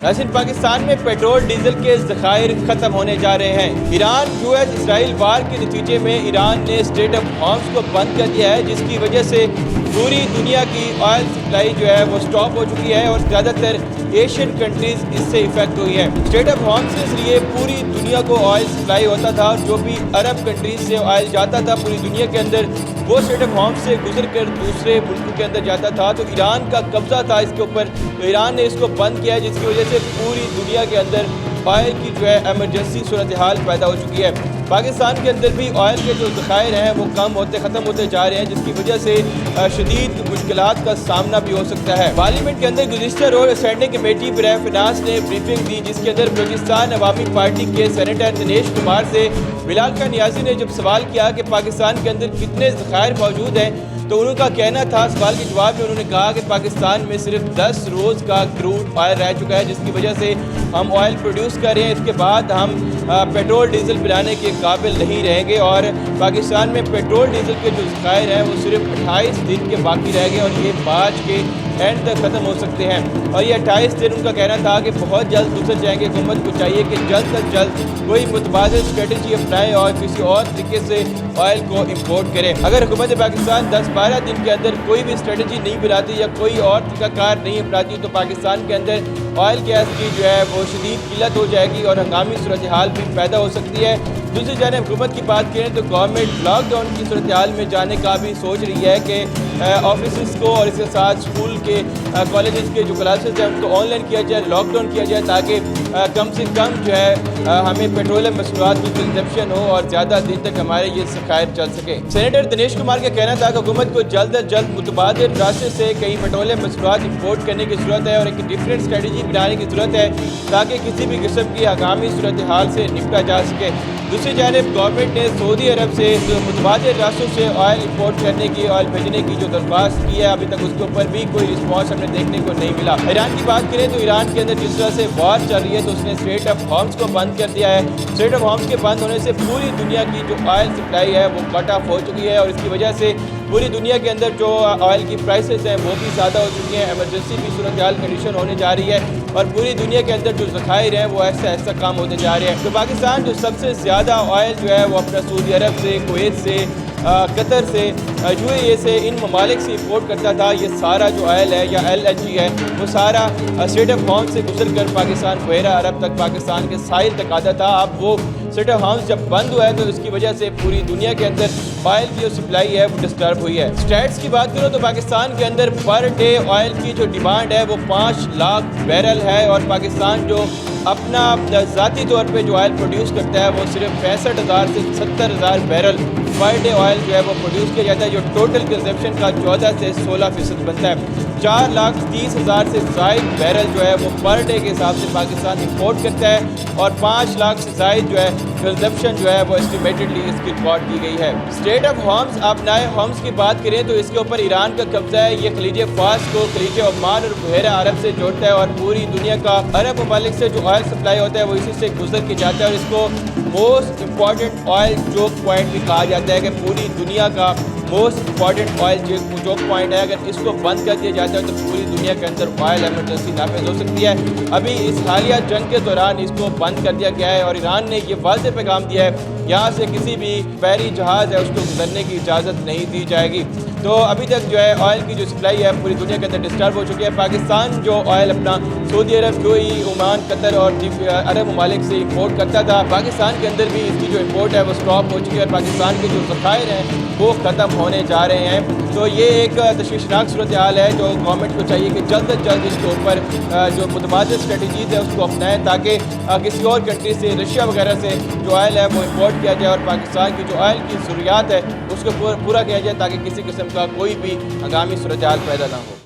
नाज़रीन, पाकिस्तान में petrol diesel के ज़खायर ख़त्म होने जा रहे हैं। ईरान यूएस इसराइल वार के नतीजे में ईरान ने स्ट्रेट ऑफ हॉर्मुज़ को बंद कर दिया है, जिसकी वजह से पूरी दुनिया की ऑयल सप्लाई जो है वो स्टॉप हो चुकी है और ज़्यादातर एशियन कंट्रीज़ इससे इफेक्ट हुई है। स्ट्रेट ऑफ हॉर्मुज़ के ज़रिए पूरी दुनिया को ऑयल सप्लाई होता था और जो भी अरब कंट्रीज़ से ऑयल जाता था पूरी दुनिया के अंदर, वो स्ट्रेट ऑफ हॉर्मुज़ से गुजर कर दूसरे मुल्कों के अंदर जाता था। तो ईरान का कब्ज़ा था इसके ऊपर, तो ईरान ने इसको बंद किया है, जिसकी वजह से पूरी दुनिया के अंदर ऑयल की जो है एमरजेंसी सूरत हाल पैदा हो चुकी है। पाकिस्तान के अंदर भी ऑयल के जो ज़खायर हैं वो ख़त्म होते जा रहे हैं, जिसकी वजह से शदीद मुश्किलात का सामना भी हो सकता है। पार्लियामेंट के अंदर गुज़िश्ता रोज़ स्टैंडिंग कमेटी बराए फिनांस ने ब्रीफिंग दी, जिसके अंदर बलूचिस्तान अवामी पार्टी के सेनेटर दिनेश कुमार से बिलाल खान नियाज़ी ने जब सवाल किया कि पाकिस्तान के अंदर कितने ज़खायर मौजूद हैं, तो उनका कहना था, सवाल के जवाब में उन्होंने कहा कि पाकिस्तान में सिर्फ 10 रोज़ का क्रूड ऑयल रह चुका है, जिसकी वजह से हम ऑयल प्रोड्यूस कर रहे हैं। इसके बाद हम पेट्रोल डीजल पिलाने के काबिल नहीं रहेंगे और पाकिस्तान में पेट्रोल डीजल के जो ज़खायर हैं वो सिर्फ 28 दिन के बाकी रह गए और ये मार्च के एंड तक ख़त्म हो सकते हैं। और ये 28 दिन उनका कहना था कि बहुत जल्द गुजर जाएंगे। हुकूमत को चाहिए कि जल्द से जल्द कोई मुतबादिल स्ट्रेटजी अपनाए और किसी और तरीके से ऑयल को इम्पोर्ट करें। अगर हुकूमत पाकिस्तान 10-12 दिन के अंदर कोई भी स्ट्रेटजी नहीं बनाती या कोई और तरीक़ाकार नहीं अपनाती, तो पाकिस्तान के अंदर ऑयल गैस की जो है वो शदीद किल्लत हो जाएगी और हंगामी सूरत हाल भी पैदा हो सकती है। दूसरी जानिब हुकूमत की बात करें तो गवर्नमेंट लॉकडाउन की सूरत हाल में जाने का भी सोच रही है कि ऑफिस को और इसके साथ स्कूल के कॉलेजेस के जो क्लासेस हैं उनको ऑनलाइन किया जाए, लॉकडाउन किया जाए, ताकि कम से कम जो है हमें पेट्रोलियम मसनूआत की कंजप्शन हो और ज़्यादा दिन तक हमारे ये ज़खायर चल सके। सेनेटर दिनेश कुमार का कहना था कि हुकूमत को जल्द अज जल्द मुतबादिल रास्ते से कई पेट्रोलियम मसनूआत इम्पोर्ट करने की ज़रूरत है और एक डिफरेंट स्ट्रेटजी बनाने की ज़रूरत है, ताकि किसी भी किस्म की आगामी सूरत हाल से निपटा जा सके। दूसरी जानिब गवर्नमेंट ने सऊदी अरब से मुतबादिल रास्तों से ऑयल इम्पोर्ट करने की, ऑयल भेजने की जो दरख्वास्त की है, अभी तक उसके ऊपर भी कोई रिस्पॉन्स हमें देखने को नहीं मिला। ईरान की बात करें तो ईरान के अंदर जिस तरह से वॉर चल रही है, तो उसने स्ट्रेट ऑफ हॉर्मुज़ को बंद कर दिया है। स्ट्रेट ऑफ हॉर्मुज़ के बंद होने से पूरी दुनिया की जो ऑयल सप्लाई है वो कट ऑफ हो चुकी है और इसकी वजह से पूरी दुनिया के अंदर जो ऑयल की प्राइसेस हैं वो भी ज़्यादा हो चुकी हैं। एमरजेंसी की सूरत हाल कंडीशन होने जा रही है और पूरी दुनिया के अंदर जो ज़खायर हैं वो ऐसा ऐसा काम होते जा रहे हैं। तो पाकिस्तान जो सबसे ज़्यादा ऑयल जो है वो अपना सऊदी अरब से, कुवैत से, कतर से, यूएई से, इन ममालिक से इम्पोर्ट करता था। ये सारा जो ऑयल है या LNG है वो सारा स्ट्रेट ऑफ हॉर्मुज़ से गुजर कर पाकिस्तान बहरा अरब तक, पाकिस्तान के साहिल तक आता था। अब वो स्ट्रेट ऑफ हॉर्मुज़ जब बंद हुआ है तो इसकी वजह से पूरी दुनिया के अंदर ऑयल की जो सप्लाई है वो डिस्टर्ब हुई है। स्टैट्स की बात करो तो पाकिस्तान के अंदर पर डे ऑयल की जो डिमांड है वो 5 लाख बैरल है और पाकिस्तान जो अपना ज़ाती तौर पे जो ऑयल प्रोड्यूस करता है वो सिर्फ 65,000 से 70,000 बैरल पर डे ऑयल जो है वो प्रोड्यूस किया जाता है, जो टोटल कंजप्शन का 14 से 16% बनता है। 4,30,000 से ज़ायद बैरल जो है वो पर डे के हिसाब से पाकिस्तान इंपोर्ट करता है और 5 लाख से ज़ायद जो है कंजप्शन जो है वो एस्टिमेटेडली इसकी रिकॉर्ड की गई है। स्ट्रेट ऑफ हॉर्मुज़, आप नए हॉर्मुज़ की बात करें तो इसके ऊपर ईरान का कब्जा है। ये खलीज फास को खलीज ओमान और बहरा अरब से जोड़ता है और पूरी दुनिया का अरब ममालिक से जो ऑयल सप्लाई होता है वो इसी से गुजर के जाता है और इसको most important oil choke point भी कहा जाता है कि पूरी दुनिया का most important oil choke point है। अगर इसको बंद कर दिया जाता है तो पूरी दुनिया के अंदर ऑयल एमरजेंसी नाफिज हो सकती है। अभी इस हालिया जंग के दौरान इसको बंद कर दिया गया है और ईरान ने ये वाज़ेह पैगाम दिया है, यहाँ से किसी भी बहरी जहाज़ है उसको गुजरने की इजाज़त नहीं दी जाएगी। तो अभी तक जो है ऑयल की जो सप्लाई है पूरी दुनिया के अंदर डिस्टर्ब हो चुकी है। पाकिस्तान जो ऑयल अपना सऊदी अरब, यूएई, ओमान, कतर और अरब ममालिक से इम्पोर्ट करता था, पाकिस्तान के अंदर भी इसकी जो इम्पोर्ट है वो स्टॉप हो चुकी है और पाकिस्तान के जो ज़खायर हैं वो ख़त्म होने जा रहे हैं। तो ये एक तशवीशनाक सूरत हाल है जो गवर्नमेंट को चाहिए कि जल्द अज जल्द इसके ऊपर जो मुतबादिल स्ट्रेटजीज़ है उसको अपनाएं, ताकि किसी और कंट्री से, रशिया वगैरह से जो ऑयल है वो इम्पोर्ट किया जाए और पाकिस्तान की जो ऑयल की ज़रूरियात है उसको पूरा किया जाए, ताकि किसी किस्म का कोई भी हंगामी सूरत हाल पैदा ना हो।